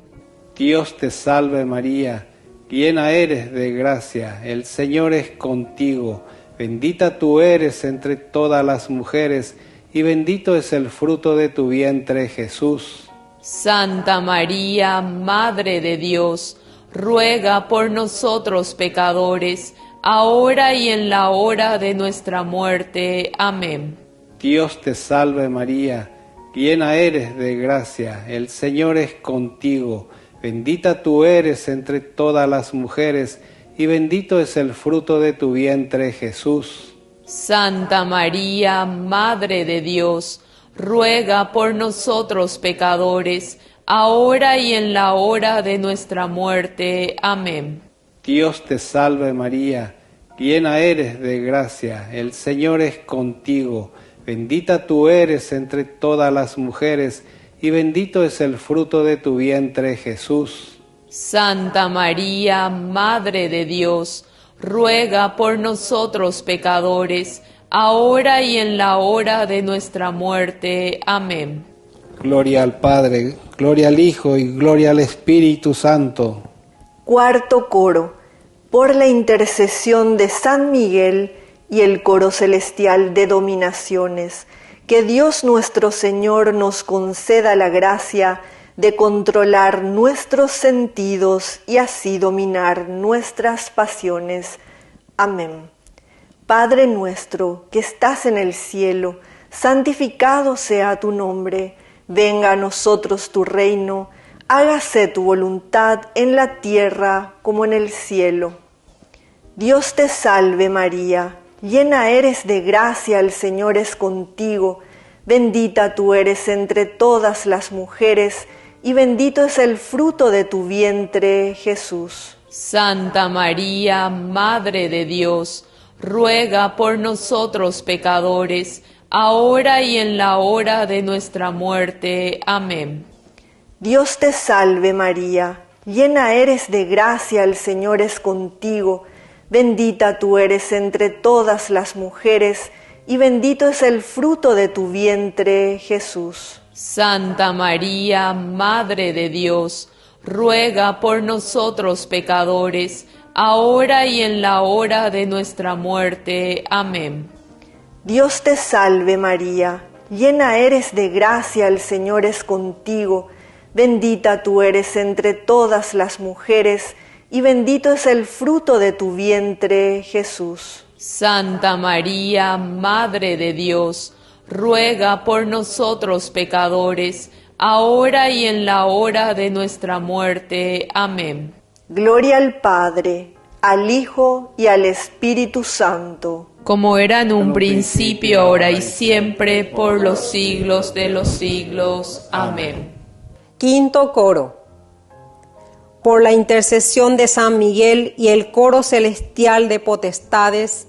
Dios te salve María, llena eres de gracia, el Señor es contigo. Bendita tú eres entre todas las mujeres, y bendito es el fruto de tu vientre, Jesús. Santa María, Madre de Dios, ruega por nosotros pecadores, ahora y en la hora de nuestra muerte. Amén. Dios te salve María, llena eres de gracia, el Señor es contigo. Bendita tú eres entre todas las mujeres, y bendito es el fruto de tu vientre, Jesús. Santa María, Madre de Dios, ruega por nosotros pecadores, ahora y en la hora de nuestra muerte. Amén. Dios te salve María, llena eres de gracia, el Señor es contigo. Bendita tú eres entre todas las mujeres, y bendito es el fruto de tu vientre, Jesús. Santa María, Madre de Dios, ruega por nosotros pecadores, ahora y en la hora de nuestra muerte. Amén. Gloria al Padre, gloria al Hijo y gloria al Espíritu Santo. Cuarto coro. Por la intercesión de San Miguel y el coro celestial de dominaciones, que Dios nuestro Señor nos conceda la gracia de controlar nuestros sentidos y así dominar nuestras pasiones. Amén. Padre nuestro que estás en el cielo, santificado sea tu nombre. Venga a nosotros tu reino, hágase tu voluntad en la tierra como en el cielo. Dios te salve María, llena eres de gracia, el Señor es contigo. Bendita tú eres entre todas las mujeres, y bendito es el fruto de tu vientre, Jesús. Santa María, Madre de Dios, ruega por nosotros pecadores, ahora y en la hora de nuestra muerte. Amén. Dios te salve María, llena eres de gracia, el Señor es contigo. Bendita tú eres entre todas las mujeres, y bendito es el fruto de tu vientre, Jesús. Santa María, Madre de Dios, ruega por nosotros pecadores, ahora y en la hora de nuestra muerte. Amén. Dios te salve María, llena eres de gracia, el Señor es contigo. Bendita tú eres entre todas las mujeres, y bendito es el fruto de tu vientre, Jesús. Santa María, Madre de Dios, ruega por nosotros pecadores, ahora y en la hora de nuestra muerte. Amén. Gloria al Padre, al Hijo y al Espíritu Santo. Como era en un principio, ahora y siempre, por los siglos de los siglos. Amén. Quinto coro. Por la intercesión de San Miguel y el coro celestial de potestades,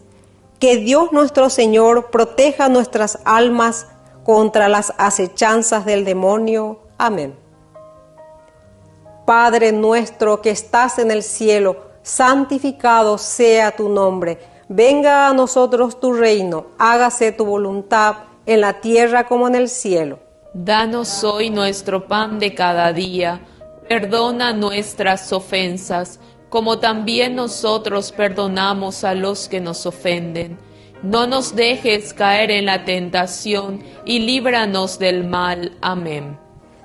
que Dios nuestro Señor proteja nuestras almas contra las acechanzas del demonio. Amén. Padre nuestro que estás en el cielo, santificado sea tu nombre. Venga a nosotros tu reino, hágase tu voluntad en la tierra como en el cielo. Danos hoy nuestro pan de cada día. Perdona nuestras ofensas, como también nosotros perdonamos a los que nos ofenden. No nos dejes caer en la tentación y líbranos del mal. Amén.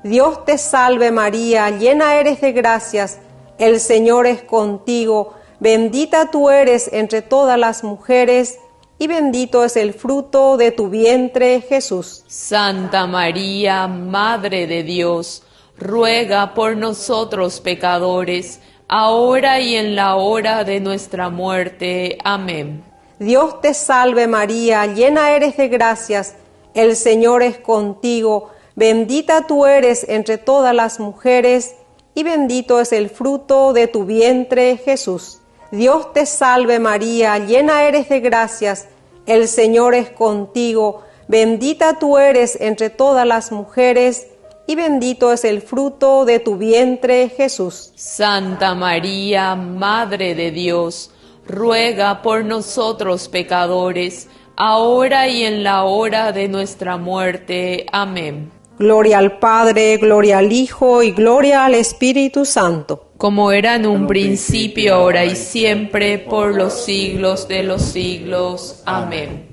Dios te salve María, llena eres de gracias, el Señor es contigo. Bendita tú eres entre todas las mujeres, y bendito es el fruto de tu vientre, Jesús. Santa María, Madre de Dios, ruega por nosotros pecadores, ahora y en la hora de nuestra muerte. Amén. Dios te salve María, llena eres de gracias, el Señor es contigo. Bendita tú eres entre todas las mujeres, y bendito es el fruto de tu vientre, Jesús. Dios te salve María, llena eres de gracias, el Señor es contigo. Bendita tú eres entre todas las mujeres, y bendito es el fruto de tu vientre, Jesús. Santa María, Madre de Dios, ruega por nosotros pecadores, ahora y en la hora de nuestra muerte. Amén. Gloria al Padre, gloria al Hijo y gloria al Espíritu Santo. Como era en un principio, ahora y siempre, por los siglos de los siglos. Amén.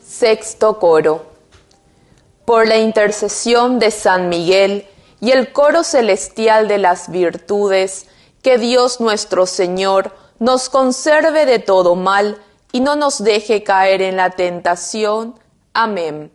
Sexto coro. Por la intercesión de San Miguel y el coro celestial de las virtudes, que Dios nuestro Señor nos conserve de todo mal y no nos deje caer en la tentación. Amén.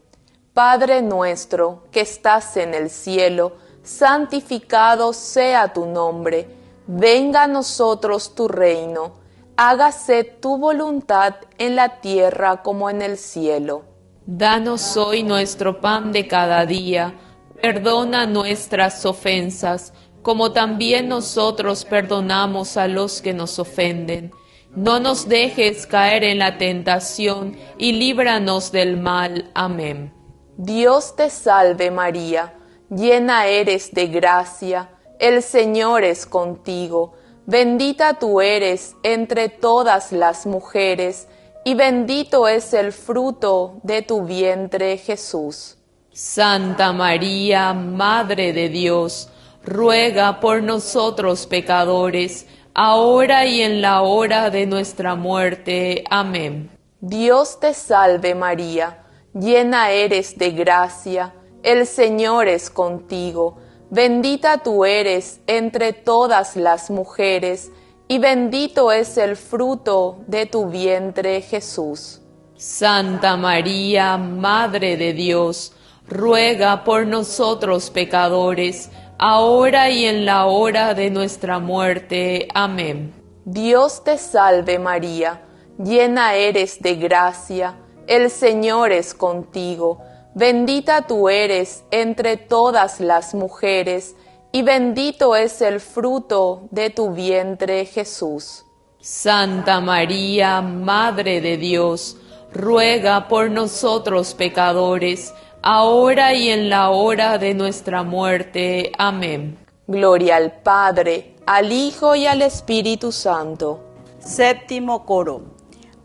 Padre nuestro que estás en el cielo, santificado sea tu nombre. Venga a nosotros tu reino. Hágase tu voluntad en la tierra como en el cielo. Danos hoy nuestro pan de cada día. Perdona nuestras ofensas, como también nosotros perdonamos a los que nos ofenden. No nos dejes caer en la tentación y líbranos del mal. Amén. Dios te salve María, llena eres de gracia, el Señor es contigo. Bendita tú eres entre todas las mujeres, y bendito es el fruto de tu vientre, Jesús. Santa María, Madre de Dios, ruega por nosotros pecadores, ahora y en la hora de nuestra muerte. Amén. Dios te salve María, llena eres de gracia, el Señor es contigo. Bendita tú eres entre todas las mujeres, y bendito es el fruto de tu vientre, Jesús. Santa María, Madre de Dios, ruega por nosotros pecadores, ahora y en la hora de nuestra muerte. Amén. Dios te salve María, llena eres de gracia, el Señor es contigo. Bendita tú eres entre todas las mujeres, y bendito es el fruto de tu vientre, Jesús. Santa María, Madre de Dios, ruega por nosotros pecadores, ahora y en la hora de nuestra muerte. Amén. Gloria al Padre, al Hijo y al Espíritu Santo. Séptimo coro.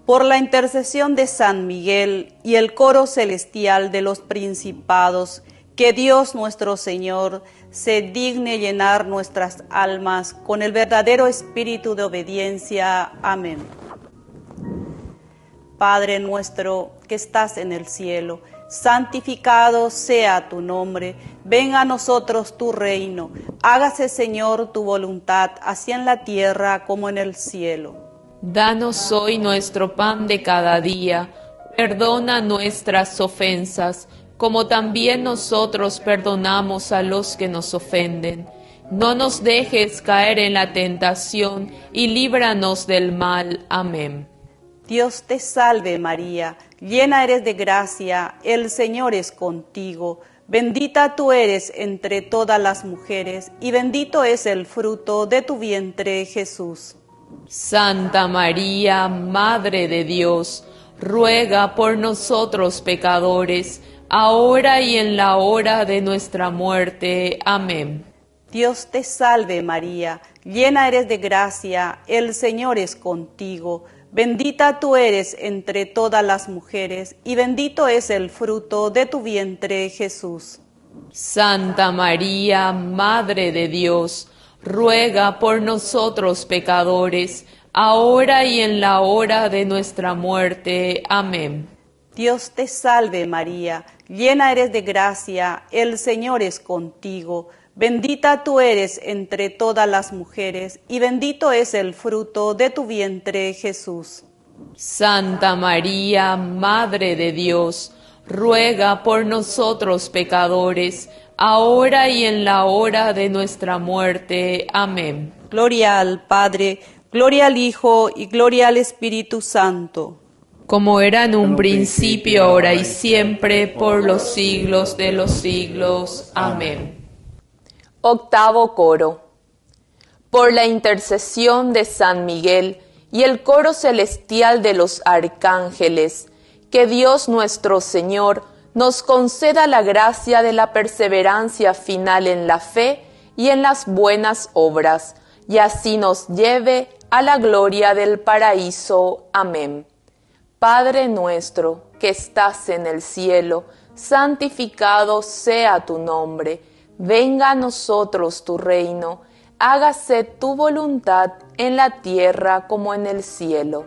Por la intercesión de San Miguel y el coro celestial de los principados, que Dios nuestro Señor se digne llenar nuestras almas con el verdadero espíritu de obediencia. Amén. Padre nuestro que estás en el cielo, santificado sea tu nombre, venga a nosotros tu reino, hágase Señor tu voluntad, así en la tierra como en el cielo. Danos hoy nuestro pan de cada día, perdona nuestras ofensas, como también nosotros perdonamos a los que nos ofenden. No nos dejes caer en la tentación y líbranos del mal. Amén. Dios te salve María, llena eres de gracia, el Señor es contigo. Bendita tú eres entre todas las mujeres, y bendito es el fruto de tu vientre, Jesús. Santa María, Madre de Dios, ruega por nosotros pecadores, ahora y en la hora de nuestra muerte. Amén. Dios te salve María, llena eres de gracia, el Señor es contigo. Bendita tú eres entre todas las mujeres, y bendito es el fruto de tu vientre, Jesús. Santa María, Madre de Dios, ruega por nosotros pecadores, ahora y en la hora de nuestra muerte. Amén. Dios te salve María, llena eres de gracia, el Señor es contigo. Bendita tú eres entre todas las mujeres, y bendito es el fruto de tu vientre, Jesús. Santa María, Madre de Dios, ruega por nosotros pecadores, ahora y en la hora de nuestra muerte. Amén. Gloria al Padre, gloria al Hijo y gloria al Espíritu Santo. Como era en un principio, ahora y siempre, por los siglos de los siglos. Amén. Octavo coro. Por la intercesión de San Miguel y el coro celestial de los arcángeles, que Dios nuestro Señor nos conceda la gracia de la perseverancia final en la fe y en las buenas obras, y así nos lleve a la gloria del paraíso. Amén. Padre nuestro, que estás en el cielo, santificado sea tu nombre. Venga a nosotros tu reino, hágase tu voluntad en la tierra como en el cielo.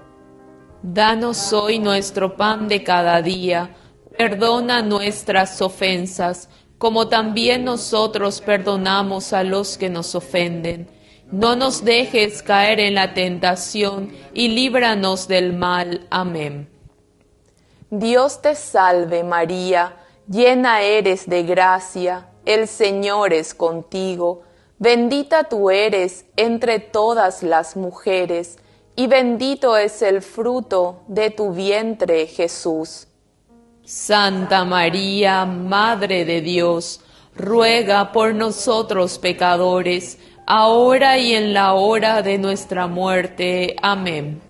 Danos hoy nuestro pan de cada día, perdona nuestras ofensas, como también nosotros perdonamos a los que nos ofenden. No nos dejes caer en la tentación y líbranos del mal. Amén. Dios te salve María, llena eres de gracia, el Señor es contigo, bendita tú eres entre todas las mujeres, y bendito es el fruto de tu vientre, Jesús. Santa María, Madre de Dios, ruega por nosotros pecadores, ahora y en la hora de nuestra muerte. Amén.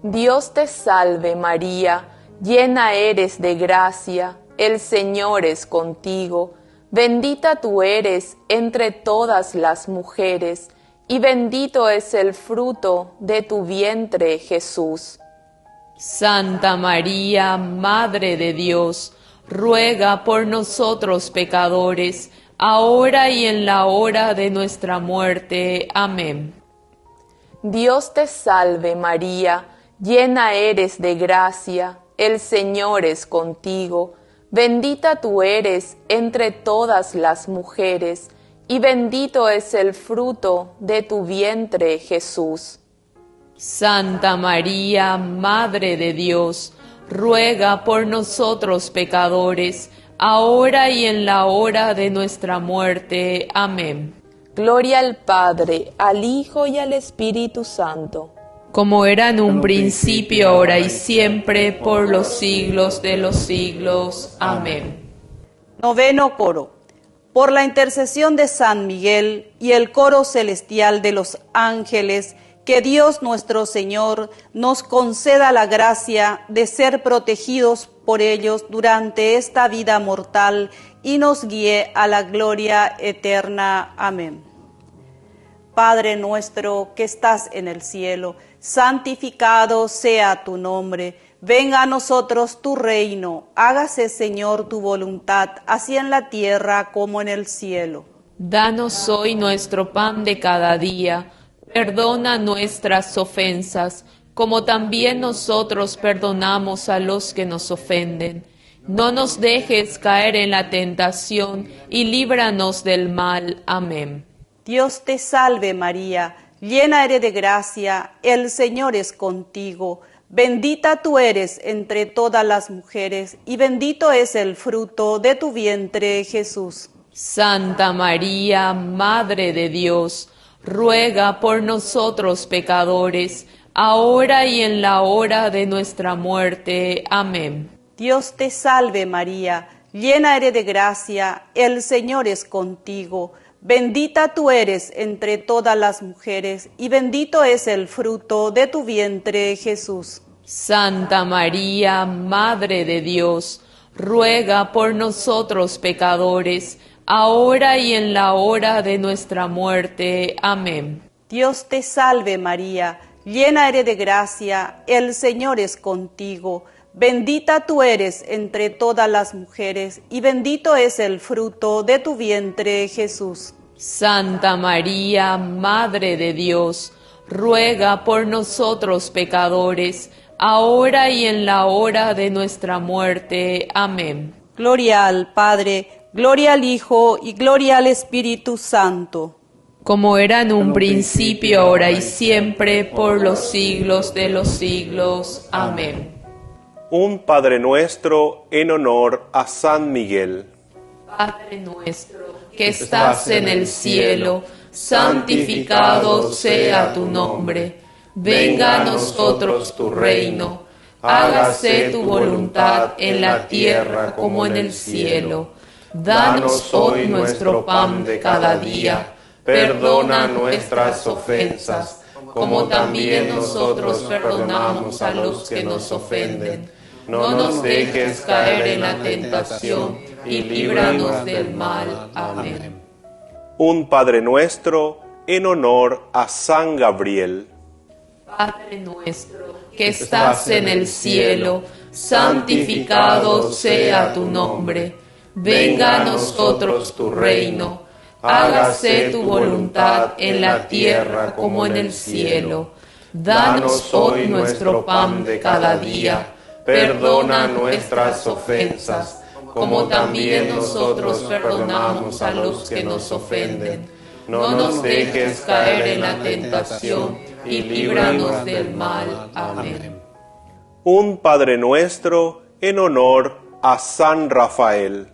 Dios te salve María, llena eres de gracia, el Señor es contigo, bendita tú eres entre todas las mujeres, y bendito es el fruto de tu vientre, Jesús. Santa María, Madre de Dios, ruega por nosotros pecadores, ahora y en la hora de nuestra muerte. Amén. Dios te salve María, llena eres de gracia, el Señor es contigo, bendita tú eres entre todas las mujeres, y bendito es el fruto de tu vientre, Jesús. Santa María, Madre de Dios, ruega por nosotros pecadores, ahora y en la hora de nuestra muerte. Amén. Gloria al Padre, al Hijo y al Espíritu Santo, como era en un principio, ahora y siempre, por los siglos de los siglos. Amén. Noveno coro. Por la intercesión de San Miguel y el coro celestial de los ángeles, que Dios nuestro Señor nos conceda la gracia de ser protegidos por ellos durante esta vida mortal y nos guíe a la gloria eterna. Amén. Padre nuestro que estás en el cielo, santificado sea tu nombre. Venga a nosotros tu reino. Hágase, Señor, tu voluntad, así en la tierra como en el cielo. Danos hoy nuestro pan de cada día. Perdona nuestras ofensas, como también nosotros perdonamos a los que nos ofenden. No nos dejes caer en la tentación y líbranos del mal. Amén. Dios te salve María, llena eres de gracia, el Señor es contigo. Bendita tú eres entre todas las mujeres, y bendito es el fruto de tu vientre, Jesús. Santa María, Madre de Dios, ruega por nosotros pecadores, ahora y en la hora de nuestra muerte. Amén. Dios te salve María, llena eres de gracia, el Señor es contigo. Bendita tú eres entre todas las mujeres, y bendito es el fruto de tu vientre, Jesús. Santa María, Madre de Dios, ruega por nosotros pecadores, ahora y en la hora de nuestra muerte. Amén. Dios te salve María, llena eres de gracia, el Señor es contigo. Bendita tú eres entre todas las mujeres, y bendito es el fruto de tu vientre, Jesús. Santa María, Madre de Dios, ruega por nosotros pecadores, ahora y en la hora de nuestra muerte. Amén. Gloria al Padre, gloria al Hijo y gloria al Espíritu Santo. Como era en un principio, ahora y siempre, por los siglos de los siglos. Amén. Un Padre Nuestro en honor a San Miguel. Padre nuestro, que estás en el cielo, santificado sea tu nombre. Venga a nosotros tu reino. Hágase tu voluntad en la tierra como en el cielo. Danos hoy nuestro pan de cada día. Perdona nuestras ofensas, como también nosotros perdonamos a los que nos ofenden. No nos dejes caer en la tentación y líbranos del mal. Amén. Un Padre Nuestro en honor a San Gabriel. Padre nuestro, que estás en el cielo, santificado sea tu nombre. Venga a nosotros tu reino. Hágase tu voluntad en la tierra como en el cielo. Danos hoy nuestro pan de cada día. Perdona nuestras ofensas, como también nosotros perdonamos a los que nos ofenden. No nos dejes caer en la tentación y líbranos del mal. Amén. Un Padre Nuestro en honor a San Rafael.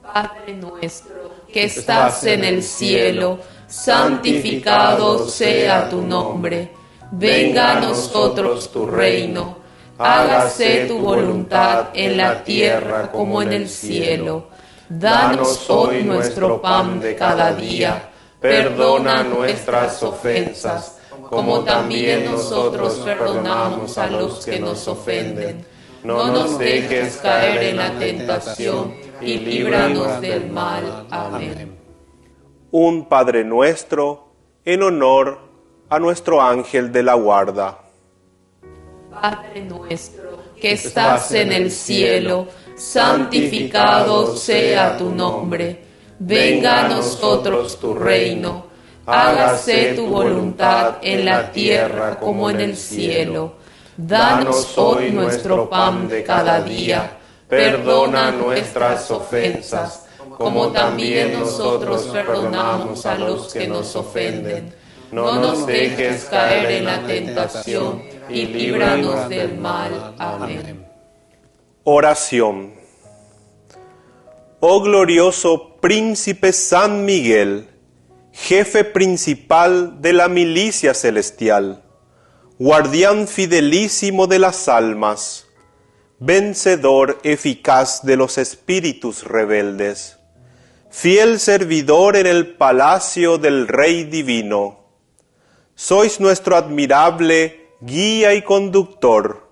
Padre nuestro, que estás en el cielo, santificado sea tu nombre. Venga a nosotros tu reino. Hágase tu voluntad en la tierra como en el cielo. Danos hoy nuestro pan de cada día. Perdona nuestras ofensas, como también nosotros perdonamos a los que nos ofenden. No nos dejes caer en la tentación y líbranos del mal. Amén. Un Padre Nuestro en honor a nuestro ángel de la guarda. Padre nuestro, que estás en el cielo, santificado sea tu nombre. Venga a nosotros tu reino. Hágase tu voluntad en la tierra como en el cielo. Danos hoy nuestro pan de cada día. Perdona nuestras ofensas, como también nosotros perdonamos a los que nos ofenden. No nos dejes caer en la tentación y líbranos del mal. Amén. Oración. Oh glorioso Príncipe San Miguel, jefe principal de la milicia celestial, guardián fidelísimo de las almas, vencedor eficaz de los espíritus rebeldes, fiel servidor en el palacio del Rey Divino. Sois nuestro admirable guía y conductor.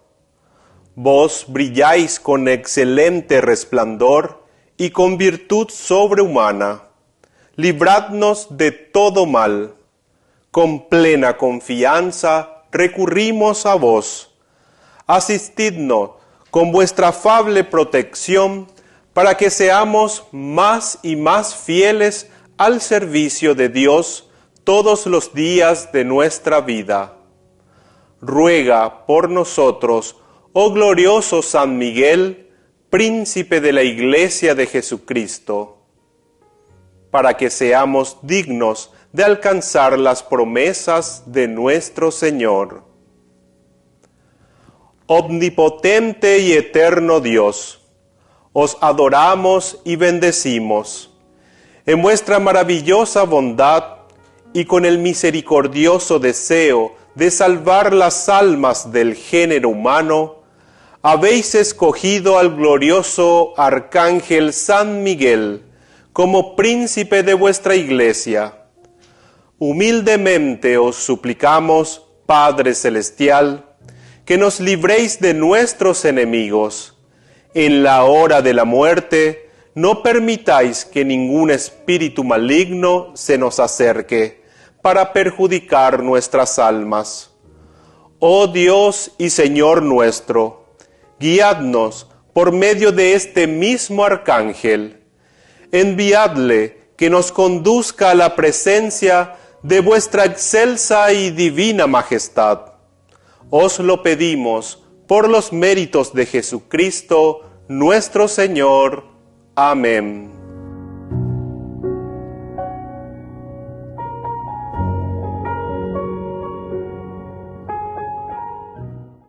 Vos brilláis con excelente resplandor y con virtud sobrehumana. Libradnos de todo mal. Con plena confianza recurrimos a vos. Asistidnos con vuestra afable protección para que seamos más y más fieles al servicio de Dios todos los días de nuestra vida. Ruega por nosotros, oh glorioso San Miguel, príncipe de la Iglesia de Jesucristo, para que seamos dignos de alcanzar las promesas de nuestro Señor. Omnipotente y eterno Dios, os adoramos y bendecimos. En vuestra maravillosa bondad y con el misericordioso deseo de salvar las almas del género humano, habéis escogido al glorioso Arcángel San Miguel como príncipe de vuestra Iglesia. Humildemente os suplicamos, Padre Celestial, que nos libréis de nuestros enemigos. En la hora de la muerte, no permitáis que ningún espíritu maligno se nos acerque para perjudicar nuestras almas. Oh Dios y Señor nuestro, guiadnos por medio de este mismo Arcángel. Enviadle que nos conduzca a la presencia de vuestra excelsa y divina majestad. Os lo pedimos por los méritos de Jesucristo, nuestro Señor. Amén.